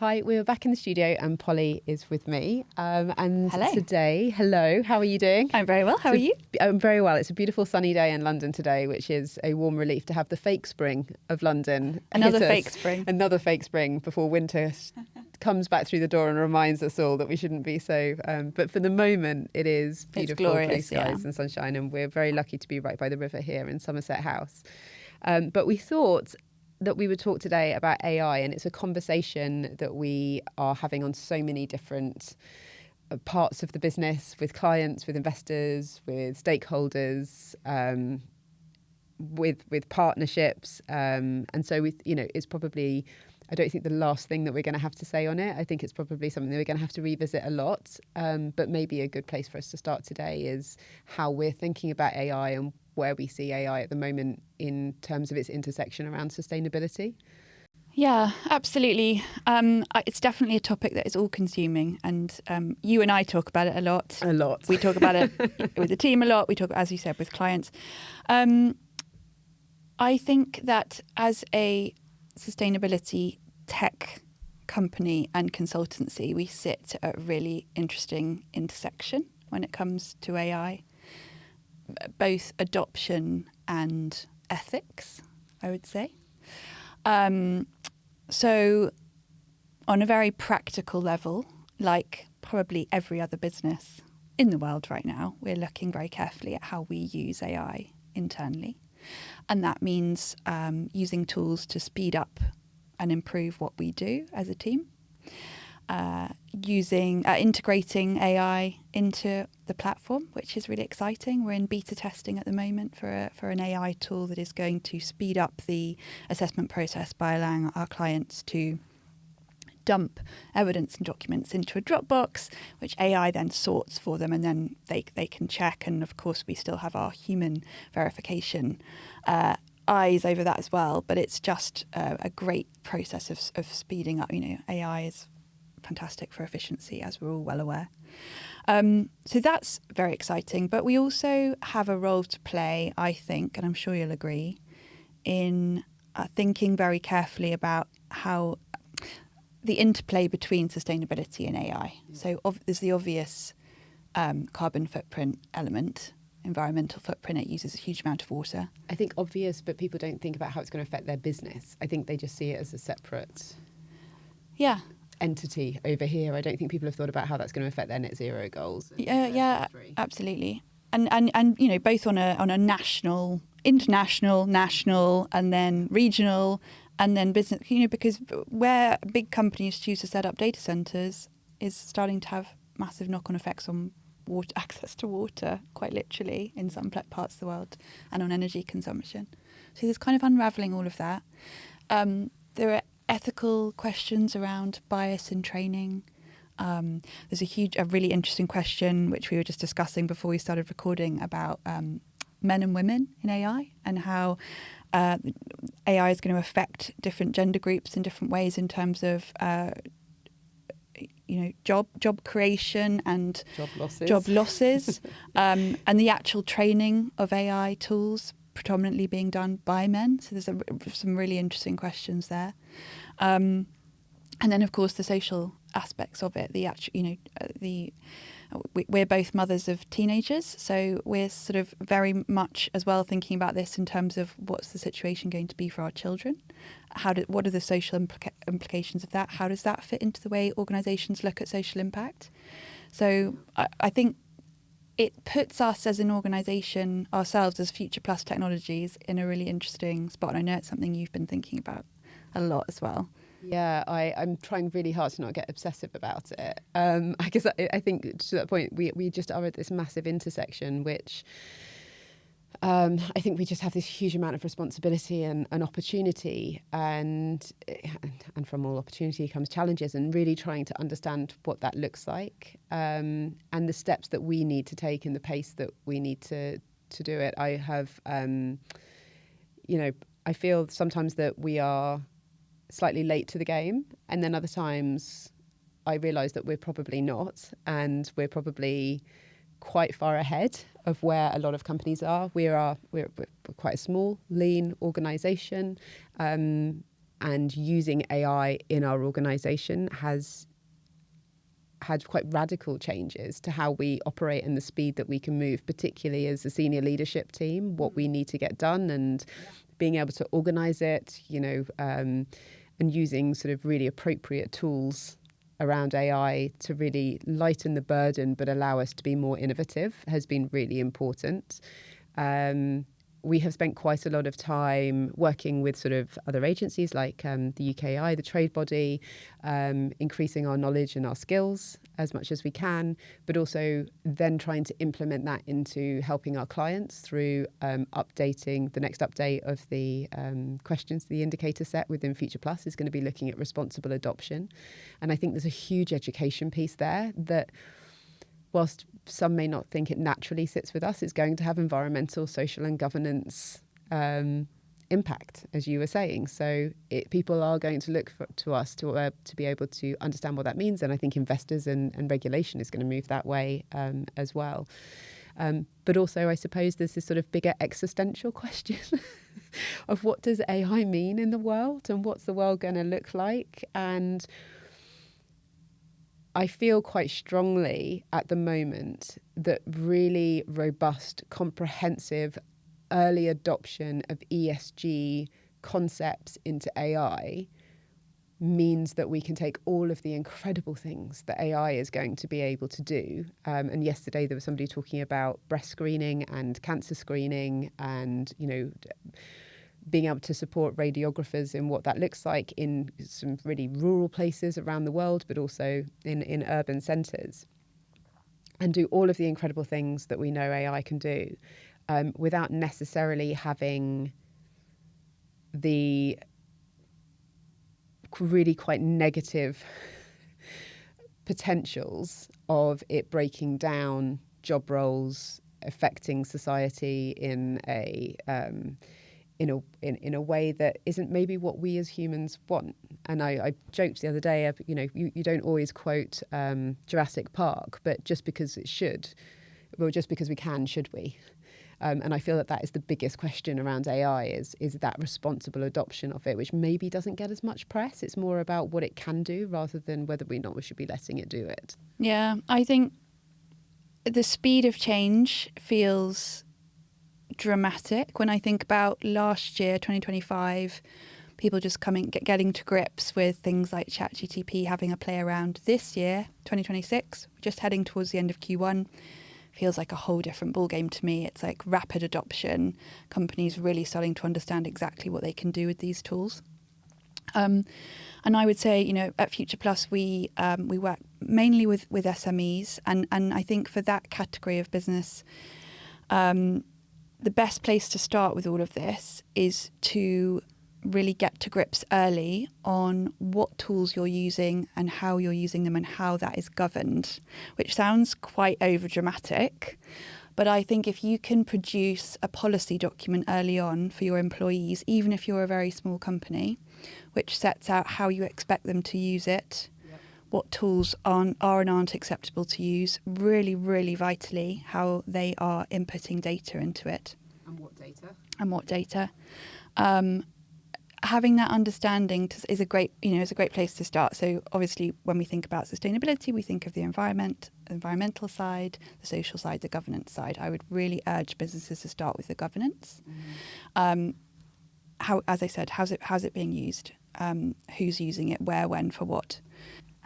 Hi, we're back in the studio and Polly is with me. And Hello. Today, hello, how are you doing? I'm very well. How are you? I'm very well. It's a beautiful sunny day in London today, which is a warm relief to have the fake spring of London. Another fake spring. Another fake spring before winter comes back through the door and reminds us all that we shouldn't be so. But for the moment, it is beautiful, glorious, blue skies and sunshine. And we're very lucky to be right by the river here in Somerset House. But we thought that we would talk today about AI, and it's a conversation that we are having on so many different parts of the business, with clients, with investors, with stakeholders, with partnerships, and so it's probably, I don't think, the last thing that we're going to have to say on it. I think it's probably something that we're going to have to revisit a lot, but maybe a good place for us to start today is how we're thinking about AI and where we see AI at the moment in terms of its intersection around sustainability. Yeah, absolutely. It's definitely a topic that is all-consuming, and you and I talk about it a lot. A lot. We talk about it with the team a lot. We talk, as you said, with clients. I think that as a sustainability tech company and consultancy, we sit at a really interesting intersection when it comes to AI. Both adoption and ethics, I would say. So on a very practical level, like probably every other business in the world right now, we're looking very carefully at how we use AI internally. And that means using tools to speed up and improve what we do as a team. Integrating AI into the platform, which is really exciting. We're in beta testing at the moment for an AI tool that is going to speed up the assessment process by allowing our clients to dump evidence and documents into a Dropbox, which AI then sorts for them, and then they can check. And of course, we still have our human verification eyes over that as well. But it's just a great process of speeding up. AI is fantastic for efficiency, as we're all well aware. So that's very exciting. But we also have a role to play, I think, and I'm sure you'll agree, in thinking very carefully about how the interplay between sustainability and AI. So there's the obvious carbon footprint element, environmental footprint. It uses a huge amount of water. I think obvious, but people don't think about how it's going to affect their business. I think they just see it as a separate entity over here. I don't think people have thought about how that's going to affect their net zero goals. Yeah, absolutely. And both on a national, international, national, and then regional, and then business. Because where big companies choose to set up data centers is starting to have massive knock-on effects on water, access to water, quite literally, in some parts of the world, and on energy consumption. So there's kind of unraveling all of that. There are ethical questions around bias in training. There's a really interesting question, which we were just discussing before we started recording, about men and women in AI, and how AI is going to affect different gender groups in different ways in terms of job creation and job losses, and the actual training of AI tools predominantly being done by men. So there's some really interesting questions there. And then, of course, the social aspects of it. We're both mothers of teenagers, so we're sort of very much as well thinking about this in terms of what's the situation going to be for our children. What are the social implications of that? How does that fit into the way organisations look at social impact? So I think it puts us as an organisation, ourselves as FuturePlus Technologies, in a really interesting spot. And I know it's something you've been thinking about a lot as well. Yeah, I'm trying really hard to not get obsessive about it. I guess I think to that point, we just are at this massive intersection, which I think we just have this huge amount of responsibility and opportunity, and from all opportunity comes challenges, and really trying to understand what that looks like, and the steps that we need to take and the pace that we need to do it. I have, I feel sometimes that we are slightly late to the game, and then other times I realise that we're probably not, and we're probably quite far ahead of where a lot of companies are. We're quite a small, lean organisation, and and using AI in our organisation has had quite radical changes to how we operate and the speed that we can move, particularly as a senior leadership team, what we need to get done and being able to organise it, and using sort of really appropriate tools around AI to really lighten the burden but allow us to be more innovative has been really important. We have spent quite a lot of time working with sort of other agencies like the UKI, the trade body, increasing our knowledge and our skills as much as we can, but also then trying to implement that into helping our clients through updating. The next update of the questions, the indicator set within FuturePlus is going to be looking at responsible adoption. And I think there's a huge education piece there that, whilst some may not think it naturally sits with us, it's going to have environmental, social and governance impact, as you were saying. So people are going to look to us to be able to understand what that means. And I think investors and regulation is going to move that way as well. But also, I suppose there's this sort of bigger existential question of what does AI mean in the world and what's the world going to look like? And I feel quite strongly at the moment that really robust, comprehensive, early adoption of ESG concepts into AI means that we can take all of the incredible things that AI is going to be able to do. And yesterday there was somebody talking about breast screening and cancer screening and, being able to support radiographers in what that looks like in some really rural places around the world, but also in urban centres, and do all of the incredible things that we know AI can do without necessarily having the really quite negative potentials of it breaking down job roles, affecting society in a way that isn't maybe what we as humans want. And I joked the other day, you don't always quote Jurassic Park, but just because we can, should we? And I feel that is the biggest question around AI is that responsible adoption of it, which maybe doesn't get as much press. It's more about what it can do rather than whether we should be letting it do it. Yeah, I think the speed of change feels dramatic. When I think about last year, 2025, people just getting to grips with things like ChatGPT having a play around. This year, 2026, just heading towards the end of Q1, feels like a whole different ballgame to me. It's like rapid adoption, companies really starting to understand exactly what they can do with these tools. And I would say, at FuturePlus, we work mainly with SMEs, and I think for that category of business, the best place to start with all of this is to really get to grips early on what tools you're using and how you're using them and how that is governed, which sounds quite overdramatic. But I think if you can produce a policy document early on for your employees, even if you're a very small company, which sets out how you expect them to use it, what tools are and aren't acceptable to use, really, really vitally, how they are inputting data into it. And what data. Having that understanding is a great place to start. So obviously, when we think about sustainability, we think of the environmental side, the social side, the governance side. I would really urge businesses to start with the governance. As I said, how's it being used? Who's using it? Where? When? For what?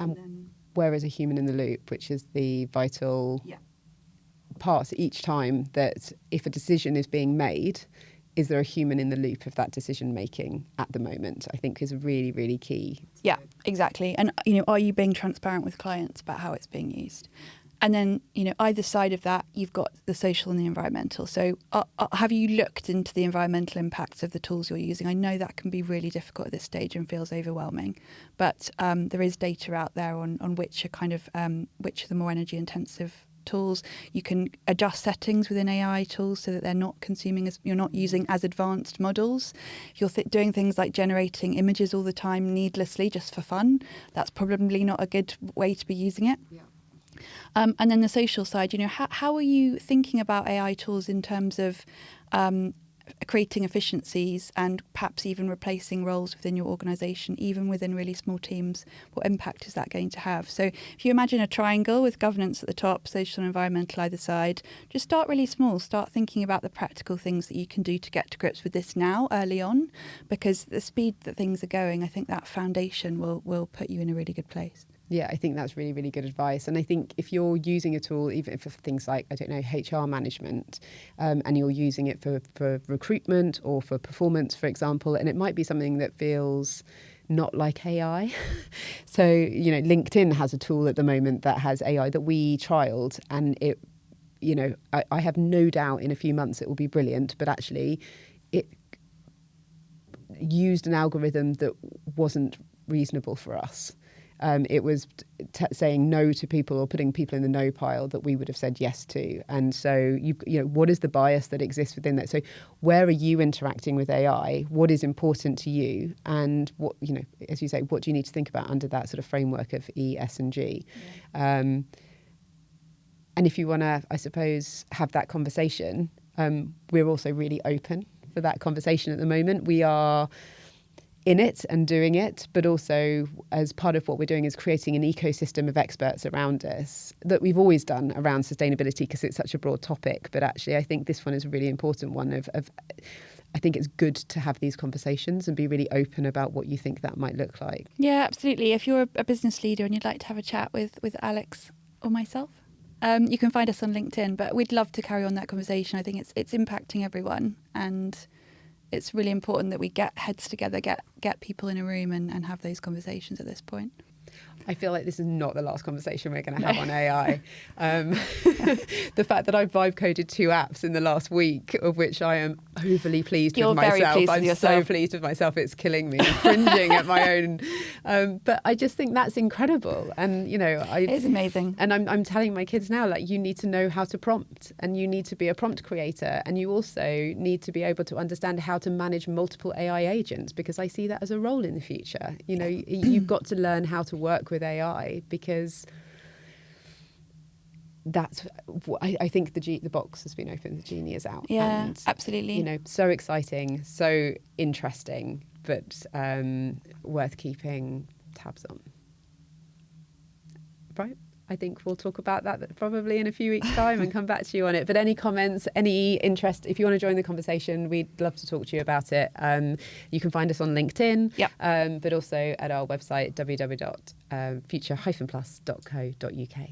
And then, where is a human in the loop, which is the vital part each time that if a decision is being made, is there a human in the loop of that decision making at the moment, I think is really, really key. Yeah, exactly. And, are you being transparent with clients about how it's being used? And then, either side of that, you've got the social and the environmental. So have you looked into the environmental impacts of the tools you're using? I know that can be really difficult at this stage and feels overwhelming, but there is data out there on which are the more energy intensive tools. You can adjust settings within AI tools so that they're not you're not using as advanced models. If you're doing things like generating images all the time needlessly just for fun, that's probably not a good way to be using it. Yeah. And then the social side, how are you thinking about AI tools in terms of creating efficiencies and perhaps even replacing roles within your organisation, even within really small teams, what impact is that going to have? So if you imagine a triangle with governance at the top, social and environmental either side, just start really small. Start thinking about the practical things that you can do to get to grips with this now, early on, because the speed that things are going, I think that foundation will put you in a really good place. Yeah, I think that's really, really good advice. And I think if you're using a tool, even for things like, I don't know, HR management, and you're using it for recruitment or for performance, for example, and it might be something that feels not like AI. So, you know, LinkedIn has a tool at the moment that has AI that we trialed, and it, you know, I have no doubt in a few months it will be brilliant, but actually it used an algorithm that wasn't reasonable for us. It was saying no to people or putting people in the no pile that we would have said yes to. And so, you know, what is the bias that exists within that? So where are you interacting with AI? What is important to you? And what, you know, as you say, what do you need to think about under that sort of framework of E, S and G? Yeah. And if you want to, I suppose, have that conversation, we're also really open for that conversation at the moment. We are in it and doing it, but also as part of what we're doing is creating an ecosystem of experts around us that we've always done around sustainability because it's such a broad topic. But actually, I think this one is a really important one of I think it's good to have these conversations and be really open about what you think that might look like. Yeah, absolutely. If you're a business leader and you'd like to have a chat with Alex or myself, you can find us on LinkedIn, but we'd love to carry on that conversation. I think it's impacting everyone, and it's really important that we get heads together, get people in a room and have those conversations at this point. I feel like this is not the last conversation we're going to have on AI. The fact that I've vibe coded 2 apps in the last week, of which I am overly pleased with myself. Very pleased I'm with yourself. so pleased with myself. It's killing me. I'm cringing at my own. But I just think that's incredible. And, you know, it is amazing. And I'm telling my kids now, like, you need to know how to prompt, and you need to be a prompt creator. And you also need to be able to understand how to manage multiple AI agents, because I see that as a role in the future. You know, you've got to learn how to work with AI, because that's I think the box has been opened, the genie is out. Yeah, and, absolutely. You know, so exciting, so interesting, but worth keeping tabs on. Right. I think we'll talk about that probably in a few weeks' time and come back to you on it. But any comments, any interest, if you want to join the conversation, we'd love to talk to you about it. You can find us on LinkedIn, but also at our website, www.future-plus.co.uk.